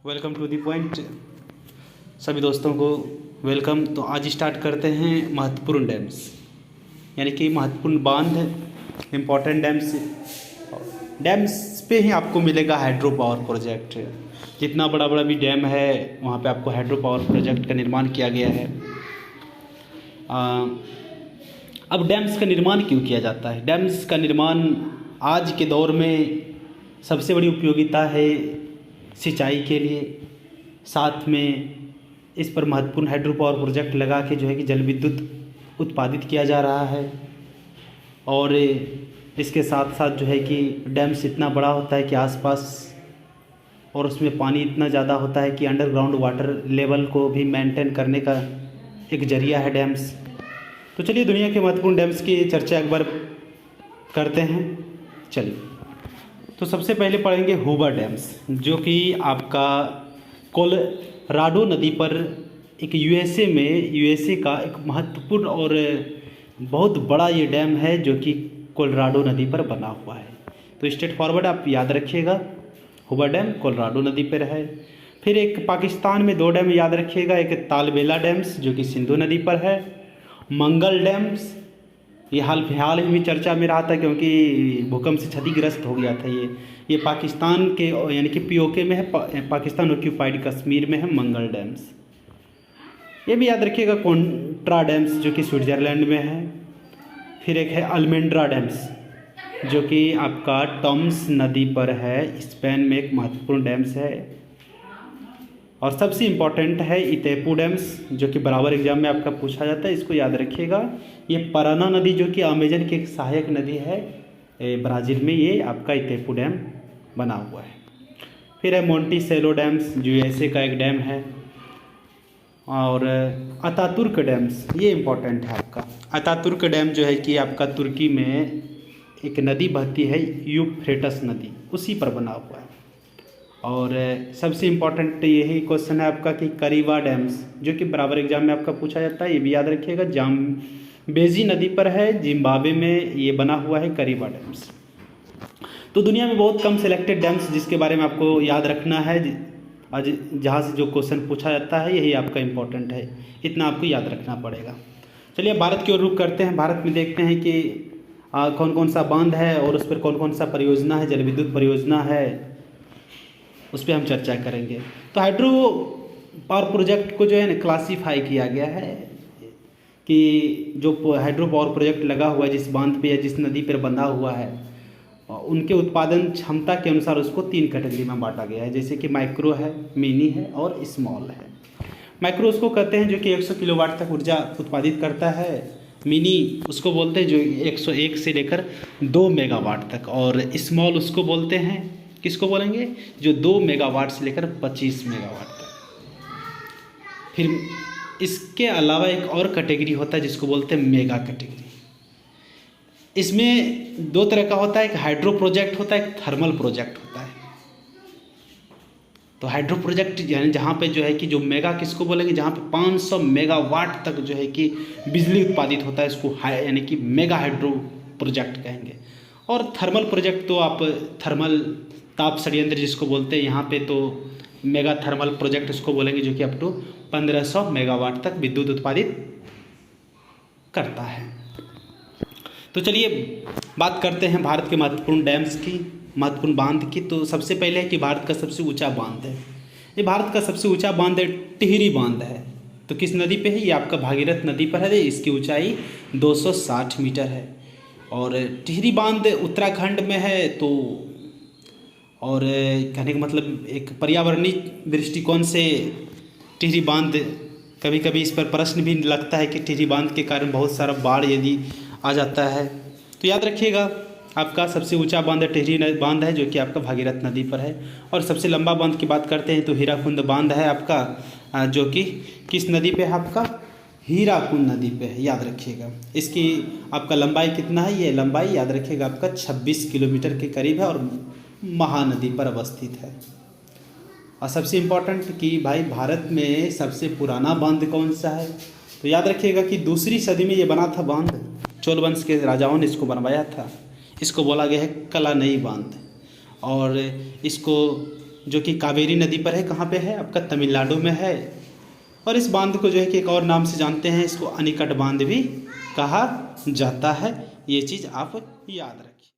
Welcome to the point. सभी दोस्तों को वेलकम। तो आज स्टार्ट करते हैं महत्वपूर्ण डैम्स, यानी कि महत्वपूर्ण बांध, इम्पोर्टेंट डैम्स पे ही आपको मिलेगा हाइड्रो पावर प्रोजेक्ट। जितना बड़ा बड़ा भी डैम है वहाँ पे आपको हाइड्रो पावर प्रोजेक्ट का निर्माण किया गया है। अब डैम्स का निर्माण क्यों किया जाता है? डैम्स का निर्माण आज के दौर में सबसे बड़ी उपयोगिता है सिंचाई के लिए। साथ में इस पर महत्वपूर्ण हाइड्रो पावर प्रोजेक्ट लगा के जो है कि जल विद्युत उत्पादित किया जा रहा है। और इसके साथ साथ जो है कि डैम्स इतना बड़ा होता है कि आसपास और उसमें पानी इतना ज़्यादा होता है कि अंडरग्राउंड वाटर लेवल को भी मेंटेन करने का एक जरिया है डैम्स। तो चलिए दुनिया के महत्वपूर्ण डैम्स की चर्चा एक बार करते हैं। चलिए, तो सबसे पहले पढ़ेंगे हूवर डैम्स, जो कि आपका कोलोराडो नदी पर एक यूएसए का एक महत्वपूर्ण और बहुत बड़ा ये डैम है जो कि कोलोराडो नदी पर बना हुआ है। तो स्ट्रेट फॉरवर्ड आप याद रखिएगा, हूवर डैम कोलोराडो नदी पर है। फिर एक पाकिस्तान में दो डैम याद रखिएगा, एक तालबेला डैम्स जो कि सिंधु नदी पर है। मंगल डैम्स ये हाल ही में चर्चा में रहा था क्योंकि भूकंप से क्षतिग्रस्त हो गया था। ये पाकिस्तान के यानी कि पीओके में है, पाकिस्तान ऑक्यूपाइड कश्मीर में है मंगल डैम्स। ये भी याद रखिएगा। कोंट्रा डैम्स जो कि स्विट्ज़रलैंड में है। फिर एक है अल्मेंड्रा डैम्स जो कि आपका टॉम्स नदी पर है, स्पेन में एक महत्वपूर्ण डैम्स है। और सबसे इम्पॉर्टेंट है इतेपू डैम्स जो कि बराबर एग्जाम में आपका पूछा जाता है, इसको याद रखिएगा। ये पराना नदी जो कि अमेजन की एक सहायक नदी है ब्राज़ील में, ये आपका इतेपू डैम बना हुआ है। फिर है मोंटिसेलो डैम्स जो यूएसए का एक डैम है। और अतातुर्क डैम्स ये इम्पोर्टेंट है आपका। अतातुर्क डैम जो है कि आपका तुर्की में एक नदी बहती है यूफ्रेटस नदी, उसी पर बना हुआ है। और सबसे इम्पॉर्टेंट यही क्वेश्चन है आपका कि करीवा डैम्स जो कि बराबर एग्जाम में आपका पूछा जाता है, ये भी याद रखिएगा। जाम्बेजी नदी पर है, जिम्बाब्वे में ये बना हुआ है करीवा डैम्स। तो दुनिया में बहुत कम सिलेक्टेड डैम्स जिसके बारे में आपको याद रखना है, आज जहाँ से जो क्वेश्चन पूछा जाता है यही आपका इम्पोर्टेंट है, इतना आपको याद रखना पड़ेगा। चलिए भारत की ओर रुख करते हैं। भारत में देखते हैं कि कौन कौन सा बांध है और उस पर कौन कौन सा परियोजना है, जल विद्युत परियोजना है, उस पर हम चर्चा करेंगे। तो हाइड्रो पावर प्रोजेक्ट को जो है ना क्लासीफाई किया गया है कि जो हाइड्रो पावर प्रोजेक्ट लगा हुआ है जिस बांध पे या जिस नदी पर बंधा हुआ है, उनके उत्पादन क्षमता के अनुसार उसको 3 कैटेगरी में बांटा गया है। जैसे कि माइक्रो है, मिनी है और स्मॉल है। माइक्रो उसको कहते हैं जो कि 100 किलोवाट तक ऊर्जा उत्पादित करता है। मिनी उसको बोलते हैं जो 101 से लेकर 2 मेगावाट तक। और स्मॉल उसको बोलते हैं, किसको बोलेंगे, जो 2 मेगावाट से लेकर 25 मेगावाट तक। फिर इसके अलावा एक और कैटेगरी होता है जिसको बोलते हैं मेगा कैटेगरी। इसमें 2 तरह का होता है, एक हाइड्रो प्रोजेक्ट होता है, एक थर्मल प्रोजेक्ट होता है। तो हाइड्रो प्रोजेक्ट यानी जहाँ पे जो है कि जो मेगा किसको बोलेंगे, जहाँ पे 500 मेगावाट तक जो है कि बिजली उत्पादित होता है, इसको यानी कि मेगा हाइड्रो प्रोजेक्ट कहेंगे। और थर्मल प्रोजेक्ट तो आप थर्मल ताप संयंत्र जिसको बोलते हैं, यहाँ पे तो मेगा थर्मल प्रोजेक्ट इसको बोलेंगे जो कि अप टू 1500 मेगावाट तक विद्युत उत्पादित करता है। तो चलिए बात करते हैं भारत के महत्वपूर्ण डैम्स की, महत्वपूर्ण बांध की। तो सबसे पहले है कि भारत का सबसे ऊंचा बांध है, ये भारत का सबसे ऊंचा बांध है, टिहरी बांध है। तो किस नदी पे है? ये आपका भागीरथ नदी पर है। इसकी ऊंचाई 260 मीटर है। और टिहरी बांध उत्तराखंड में है। तो और कहने का मतलब एक पर्यावरणीय दृष्टिकोण से टिहरी बांध, कभी कभी इस पर प्रश्न भी लगता है कि टिहरी बांध के कारण बहुत सारा बाढ़ यदि आ जाता है। तो याद रखिएगा आपका सबसे ऊंचा बांध टिहरी बांध है जो कि आपका भागीरथ नदी पर है। और सबसे लंबा बांध की बात करते हैं तो हीराकुंड बांध है आपका, जो कि किस नदी पे है? आपका हीराकुंड नदी पे है, याद रखिएगा। इसकी आपका लंबाई कितना है? ये लंबाई याद रखिएगा आपका 26 किलोमीटर के करीब है और महानदी पर अवस्थित है। और सबसे इम्पोर्टेंट कि भाई भारत में सबसे पुराना बांध कौन सा है? तो याद रखिएगा कि 2री सदी में ये बना था बांध, चोल वंश के राजाओं ने इसको बनवाया था। इसको बोला गया है कलानई बांध। और इसको जो कि कावेरी नदी पर है। कहाँ पे है? आपका तमिलनाडु में है। और इस बांध को जो है कि एक और नाम से जानते हैं, इसको अनिकट बांध भी कहा जाता है। ये चीज़ आप याद रखें।